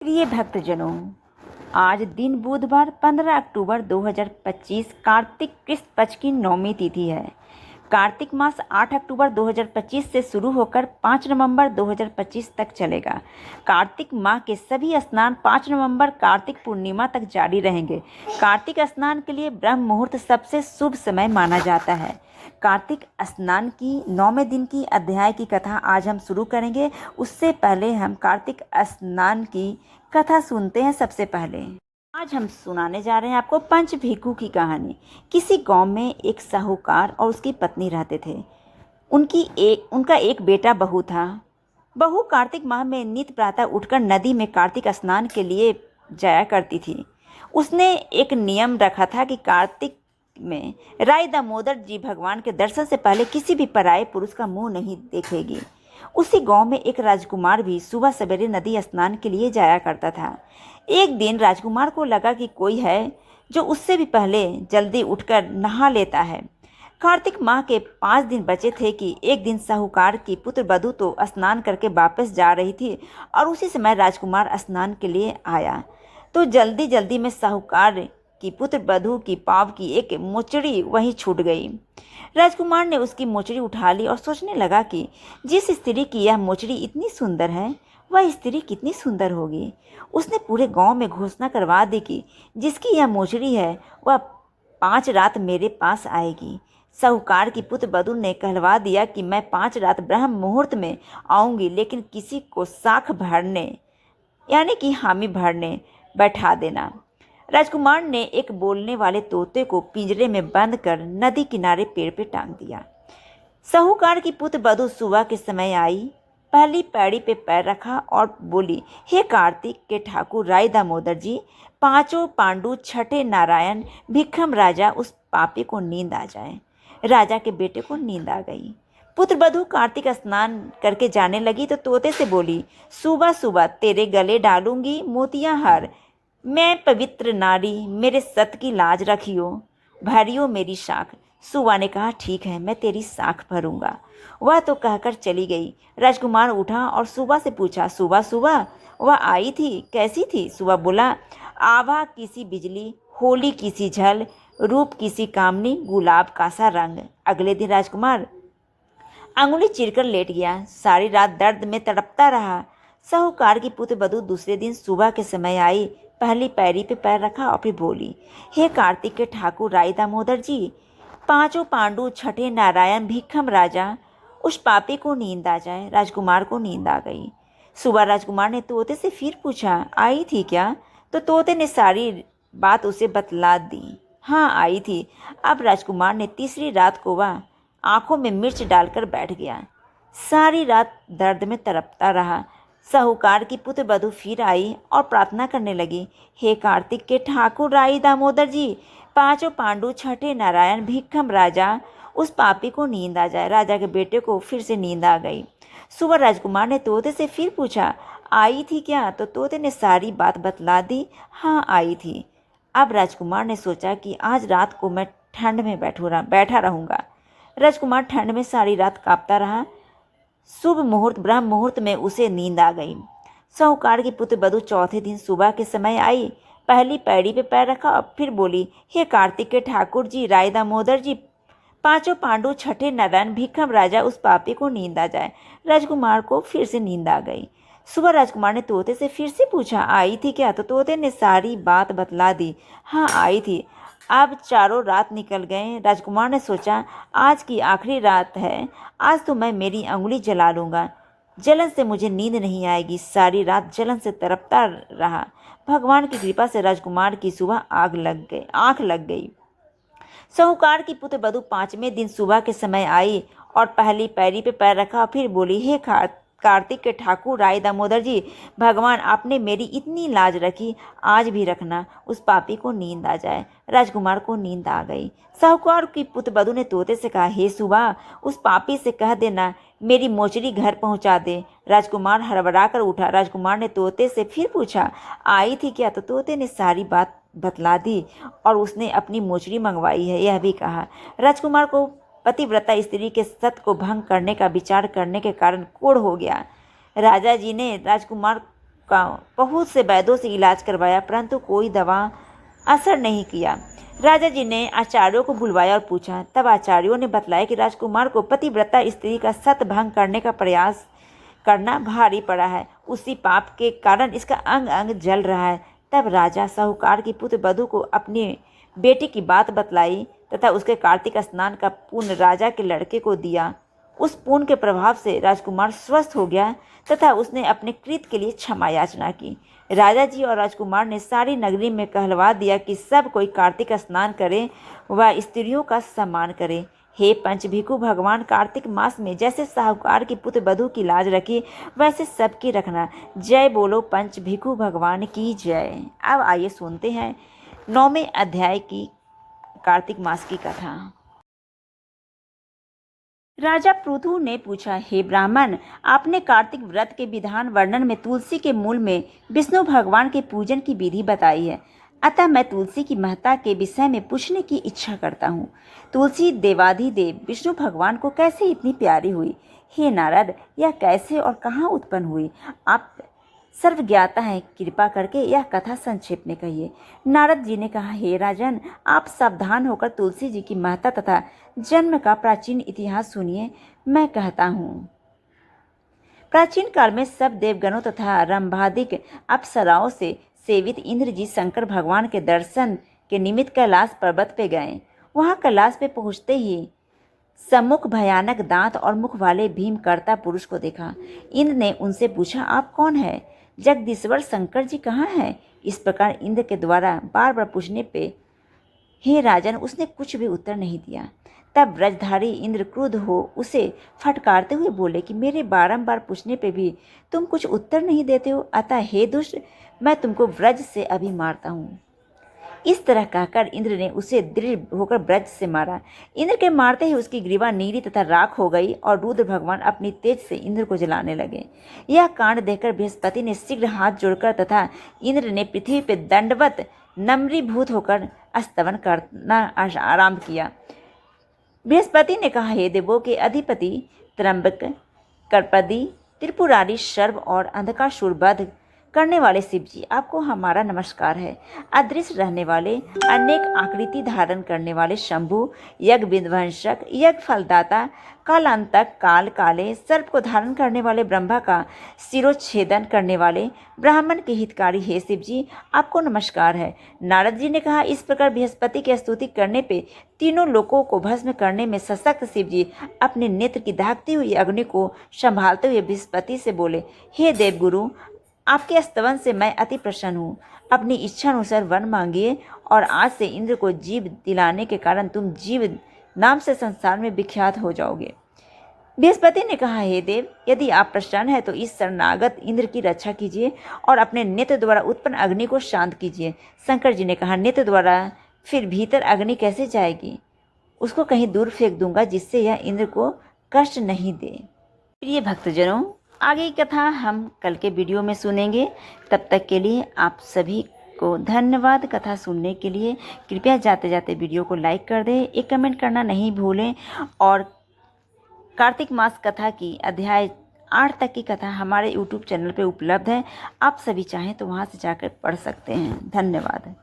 प्रिय भक्तजनों, आज दिन बुधवार 15 अक्टूबर 2025 कार्तिक कृष्ण पक्ष की नौमी तिथि है। कार्तिक मास 8 अक्टूबर 2025 से शुरू होकर 5 नवंबर 2025 तक चलेगा। कार्तिक माह के सभी स्नान 5 नवंबर कार्तिक पूर्णिमा तक जारी रहेंगे। कार्तिक स्नान के लिए ब्रह्म मुहूर्त सबसे शुभ समय माना जाता है। कार्तिक स्नान की 9वें दिन की अध्याय की कथा आज हम शुरू करेंगे। उससे पहले हम कार्तिक स्नान की कथा सुनते हैं। सबसे पहले आज हम सुनाने जा रहे हैं आपको पंच भिक्खू की कहानी। किसी गांव में एक साहूकार और उसकी पत्नी रहते थे। उनका एक बेटा बहू था। बहू कार्तिक माह में नित प्रातः उठकर नदी में कार्तिक स्नान के लिए जाया करती थी। उसने एक नियम रखा था कि कार्तिक में राय दामोदर जी भगवान के दर्शन से पहले किसी भी पराये पुरुष का मुंह नहीं देखेगी। उसी गांव में एक राजकुमार भी सुबह सवेरे नदी स्नान के लिए जाया करता था। एक दिन राजकुमार को लगा कि कोई है जो उससे भी पहले जल्दी उठकर नहा लेता है। कार्तिक माह के 5 दिन बचे थे कि एक दिन साहूकार की पुत्र वधू तो स्नान करके वापस जा रही थी और उसी समय राजकुमार स्नान के लिए आया तो जल्दी जल्दी में साहूकार की पुत्र वधू की पाँव की एक मोचड़ी वहीं छूट गई। राजकुमार ने उसकी मोचड़ी उठा ली और सोचने लगा कि जिस स्त्री की यह मोचड़ी इतनी सुंदर है वह स्त्री कितनी सुंदर होगी। उसने पूरे गांव में घोषणा करवा दी कि जिसकी यह मोचड़ी है वह 5 रात मेरे पास आएगी। साहूकार की पुत्र वधू ने कहलवा दिया कि मैं 5 रात ब्रह्म मुहूर्त में आऊँगी, लेकिन किसी को साख भरने यानी कि हामी भरने बैठा देना। राजकुमार ने एक बोलने वाले तोते को पिंजरे में बंद कर नदी किनारे पेड़ पे टांग दिया। साहूकार की पुत्र वधू सुबह के समय आई, पहली पैड़ी पे पैर रखा और बोली, हे कार्तिक के ठाकुर राय दामोदर जी, 5 पांडु, 6 नारायण, भिक्खम राजा, उस पापी को नींद आ जाए। राजा के बेटे को नींद आ गई। पुत्र वधू कार्तिक स्नान करके जाने लगी तो तोते से बोली, सुबह सुबह तेरे गले डालूंगी मोतियां हार। मैं पवित्र नारी, मेरे सत की लाज रखियो, भरियो मेरी साख। सुबह ने कहा, ठीक है, मैं तेरी साख भरूंगा। वह तो कहकर चली गई। राजकुमार उठा और सुबह से पूछा, सुबह सुबह वह आई थी, कैसी थी? सुबह बोला, आभा किसी बिजली, होली किसी झल, रूप किसी कामनी, गुलाब का सा रंग। अगले दिन राजकुमार अंगुली चीरकर लेट गया। सारी रात दर्द में तड़पता रहा। साहूकार की पुत्र वधू दूसरे दिन सुबह के समय आई, पहली पैरी पे पैर रखा और फिर बोली, हे कार्तिक के ठाकुर राय दामोदर जी, 5 पांडु, 6 नारायण, भिक्खम राजा, उस पापी को नींद आ जाए। राजकुमार को नींद आ गई। सुबह राजकुमार ने तोते से फिर पूछा, आई थी क्या? तो तोते ने सारी बात उसे बतला दी। हाँ, आई थी। अब राजकुमार ने तीसरी रात को वह आंखों में मिर्च डालकर बैठ गया। सारी रात दर्द में तड़पता रहा। साहूकार की पुत्र वधू फिर आई और प्रार्थना करने लगी, हे कार्तिक के ठाकुर राय दामोदर जी, 5 पांडु, 6 नारायण, भिक्खम राजा, उस पापी को नींद आ जाए। राजा के बेटे को फिर से नींद आ गई। सुबह राजकुमार ने तोते से फिर पूछा, आई थी क्या? तो तोते ने सारी बात बतला दी। हाँ, आई थी। अब राजकुमार ने सोचा कि आज रात को मैं ठंड में बैठा रहूँगा। राजकुमार ठंड में सारी रात कांपता रहा। शुभ मुहूर्त ब्रह्म मुहूर्त में उसे नींद आ गई। साहूकार की पुत्र वधू चौथे दिन सुबह के समय आई, पहली पैड़ी पे पैर रखा और फिर बोली, हे कार्तिक के ठाकुर जी राय दामोदर जी, 5 पांडु, 6 नारायण, भिक्खम राजा, उस पापी को नींद आ जाए। राजकुमार को फिर से नींद आ गई। सुबह राजकुमार ने तोते से फिर से पूछा, आई थी क्या? तो तोते ने सारी बात बतला दी। हाँ, आई थी। अब चारों रात निकल गए। राजकुमार ने सोचा, आज की आखिरी रात है, आज तो मैं मेरी अंगुली जला लूँगा। जलन से मुझे नींद नहीं आएगी। सारी रात जलन से तड़पता रहा। भगवान की कृपा से राजकुमार की सुबह आँख लग गई। साहूकार की पुत्र वधू 5वें दिन सुबह के समय आई और पहली पैरी पे पैर रखा और फिर बोली, हे कार्तिक के ठाकुर राय दामोदर जी, भगवान आपने मेरी इतनी लाज रखी, आज भी रखना, उस पापी को नींद आ जाए। राजकुमार को नींद आ गई। साहूकार की पुत्र वधू ने तोते से कहा, हे सुबह उस पापी से कह देना मेरी मोचड़ी घर पहुंचा दे। राजकुमार हड़बड़ा कर उठा। राजकुमार ने तोते से फिर पूछा, आई थी क्या? तो तोते ने सारी बात बतला दी और उसने अपनी मोचड़ी मंगवाई है, यह भी कहा। राजकुमार को पतिव्रता स्त्री के सत को भंग करने का विचार करने के कारण कोढ़ हो गया। राजा जी ने राजकुमार का बहुत से वैद्यों से इलाज करवाया, परंतु कोई दवा असर नहीं किया। राजा जी ने आचार्यों को बुलवाया और पूछा। तब आचार्यों ने बतलाया कि राजकुमार को पतिव्रता स्त्री का सत भंग करने का प्रयास करना भारी पड़ा है। उसी पाप के कारण इसका अंग अंग जल रहा है। तब राजा साहूकार की पुत्र वधू को अपनी बेटी की बात बतलाई तथा उसके कार्तिक स्नान का पुण्य राजा के लड़के को दिया। उस पुण्य के प्रभाव से राजकुमार स्वस्थ हो गया तथा उसने अपने कृत के लिए क्षमा याचना की। राजा जी और राजकुमार ने सारी नगरी में कहलवा दिया कि सब कोई कार्तिक स्नान करे व स्त्रियों का सम्मान करे। हे पंच भिखु, भगवान कार्तिक मास में जैसे साहूकार की पुत्र वधू की लाज रखी वैसे सबकी रखना। जय बोलो पंच भिखु भगवान की जय। अब आइए सुनते हैं 9वें अध्याय की कार्तिक मास की कथा। राजा पृथु ने पूछा, हे ब्राह्मण, आपने कार्तिक व्रत के विधान वर्णन में तुलसी के मूल में विष्णु भगवान के पूजन की विधि बताई है, अतः मैं तुलसी की महत्ता के विषय में पूछने की इच्छा करता हूँ। तुलसी देवाधिदेव विष्णु भगवान को कैसे इतनी प्यारी हुई? हे नारद, यह कैसे और कहाँ उत्पन्न हुई? आप सर्वज्ञाता हैं, कृपा करके यह कथा संक्षेप में कहिए। नारद जी ने कहा, हे राजन, आप सावधान होकर तुलसी जी की महत्ता तथा जन्म का प्राचीन इतिहास सुनिए। मैं कहता हूँ, प्राचीन काल में सब देवगणों तथा रंभादिक अप्सराओं से सेवित इंद्र जी शंकर भगवान के दर्शन के निमित्त कैलाश पर्वत पे गए। वहाँ कैलाश पे पहुँचते ही सम्मुख भयानक दांत और मुख वाले भीमकर्ता पुरुष को देखा। इंद्र ने उनसे पूछा, आप कौन है? जगदीश्वर शंकर जी कहाँ हैं? इस प्रकार इंद्र के द्वारा बार बार पूछने पे हे राजन उसने कुछ भी उत्तर नहीं दिया। तब व्रजधारी इंद्र क्रुद्ध हो उसे फटकारते हुए बोले कि मेरे बारंबार पूछने पे भी तुम कुछ उत्तर नहीं देते हो, अतः हे दुष्ट, मैं तुमको व्रज से अभी मारता हूँ। इस तरह कहकर इंद्र ने उसे दृढ़ होकर व्रज से मारा। इंद्र के मारते ही उसकी ग्रीवा नीली तथा राख हो गई और रुद्र भगवान अपनी तेज से इंद्र को जलाने लगे। यह कांड देखकर बृहस्पति ने शीघ्र हाथ जोड़कर तथा इंद्र ने पृथ्वी पर दंडवत नम्रीभूत होकर स्तवन करना आरंभ किया। बृहस्पति ने कहा, हे देवों के अधिपति त्रंबक, कर्पदी, त्रिपुरारी, सर्व और अंधकासुर वध करने वाले शिव जी, आपको हमारा नमस्कार है। अदृश्य रहने वाले, अनेक आकृति धारण करने वाले शंभु, यज्ञ विध्वंसक, यज्ञ फलदाता, कालांतक, काल काले, सर्प को धारण करने वाले, ब्रह्मा का शिरोच्छेदन करने वाले, ब्राह्मण के हितकारी, हे शिव जी, आपको नमस्कार है। नारद जी ने कहा, इस प्रकार बृहस्पति की स्तुति करने पे तीनों लोकों को भस्म करने में सशक्त शिव जी अपने नेत्र की दहकती हुई अग्नि को संभालते हुए बृहस्पति से बोले, हे देवगुरु, आपके स्तवन से मैं अति प्रसन्न हूँ। अपनी इच्छा अनुसार वर मांगिए और आज से इंद्र को जीव दिलाने के कारण तुम जीव नाम से संसार में विख्यात हो जाओगे। बृहस्पति ने कहा, हे देव, यदि आप प्रसन्न हैं तो इस शरणागत इंद्र की रक्षा कीजिए और अपने नेत्र द्वारा उत्पन्न अग्नि को शांत कीजिए। शंकर जी ने कहा, नेत्र द्वारा फिर भीतर अग्नि कैसे जाएगी? उसको कहीं दूर फेंक दूंगा जिससे यह इंद्र को कष्ट नहीं दे। प्रिय भक्तजनों, आगे की कथा हम कल के वीडियो में सुनेंगे। तब तक के लिए आप सभी को धन्यवाद। कथा सुनने के लिए कृपया जाते जाते वीडियो को लाइक कर दें, एक कमेंट करना नहीं भूलें और कार्तिक मास कथा की अध्याय 8 तक की कथा हमारे YouTube चैनल पे उपलब्ध है। आप सभी चाहें तो वहाँ से जाकर पढ़ सकते हैं। धन्यवाद।